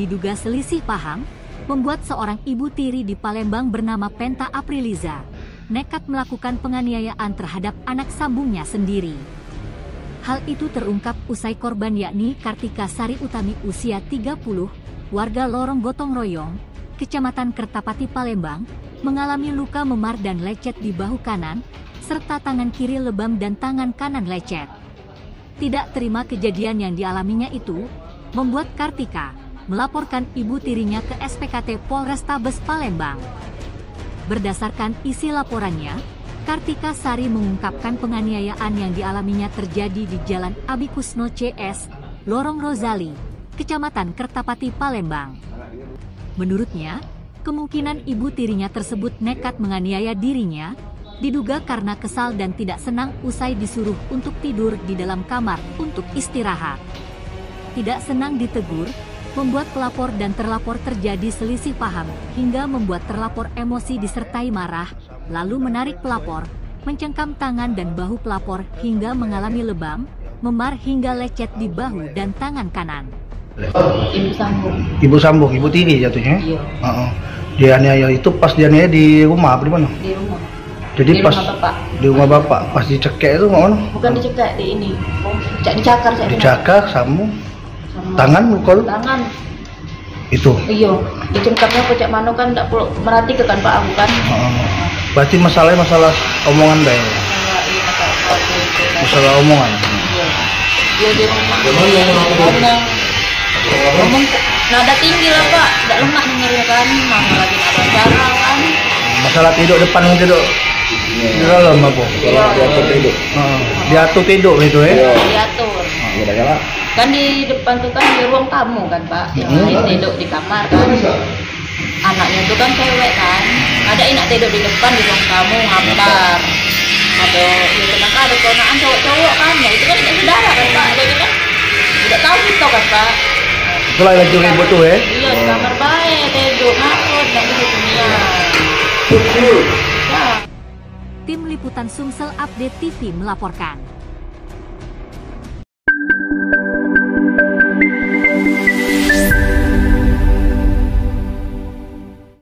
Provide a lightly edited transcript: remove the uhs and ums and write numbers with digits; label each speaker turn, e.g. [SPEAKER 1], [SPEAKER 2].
[SPEAKER 1] diduga selisih paham, membuat seorang ibu tiri di Palembang bernama Penta Apriliza nekat melakukan penganiayaan terhadap anak sambungnya sendiri. Hal itu terungkap usai korban yakni Kartika Sari Utami usia 30, warga Lorong Gotong Royong, Kecamatan Kertapati Palembang, mengalami luka memar dan lecet di bahu kanan, serta tangan kiri lebam dan tangan kanan lecet. Tidak terima kejadian yang dialaminya itu, membuat Kartika melaporkan ibu tirinya ke SPKT Polrestabes Palembang. Berdasarkan isi laporannya, Kartika Sari mengungkapkan penganiayaan yang dialaminya terjadi di Jalan Abikusno CS, Lorong Rozali, Kecamatan Kertapati Palembang. Menurutnya, kemungkinan ibu tirinya tersebut nekat menganiaya dirinya, diduga karena kesal dan tidak senang usai disuruh untuk tidur di dalam kamar untuk istirahat. Tidak senang ditegur, membuat pelapor dan terlapor terjadi selisih paham hingga membuat terlapor emosi disertai marah, lalu menarik pelapor, mencengkam tangan dan bahu pelapor hingga mengalami lebam, memar hingga lecet di bahu dan tangan kanan.
[SPEAKER 2] Ibu sambung, ibu tiri jatuhnya?
[SPEAKER 3] Iya.
[SPEAKER 2] Dianiaya itu pas dianiaya di rumah apa di mana?
[SPEAKER 3] Di rumah.
[SPEAKER 2] Jadi
[SPEAKER 3] di
[SPEAKER 2] pas
[SPEAKER 3] rumah bapak.
[SPEAKER 2] Di rumah bapak, pas dicekek itu mana?
[SPEAKER 3] Bukan dicekek, di ini. Dicakar saya.
[SPEAKER 2] Dicakar, sambung. Tangan mukul?
[SPEAKER 3] Tangan.
[SPEAKER 2] Itu?
[SPEAKER 3] Iya. Dicengkapnya pecah mano kan tidak perlu merhati ke kan Pak aku kan.
[SPEAKER 2] Berarti masalahnya masalah omongan deh. Masalah omongan.
[SPEAKER 3] Iya. Dia di rumah. Ngomong nada tinggi lah Pak, tidak lemak dengarnya kan, mama lagi ada acara kan.
[SPEAKER 2] Masalah tidur depan tidur di dalam apa?
[SPEAKER 3] Diatur
[SPEAKER 2] tidur. Diatur tidur itu ya?
[SPEAKER 3] Diatur. Kan di depan tuh kan di ruang tamu kan Pak, yang lain tidur di kamar kan. Anaknya itu kan cewek kan, ada enak tidur di depan di ruang tamu ngampar. Ada ya kenapa ada konaan cowok-cowok kan, ya itu kan tidak saudara kan Pak, jadi kan tidak tahu kita kan Pak.
[SPEAKER 2] Itulah lagi ribut tuh ya?
[SPEAKER 3] Iya di kamar baik, tidur ngakut, nggak bisa dunia. Ya.
[SPEAKER 1] Tim Liputan Sumsel Update TV melaporkan.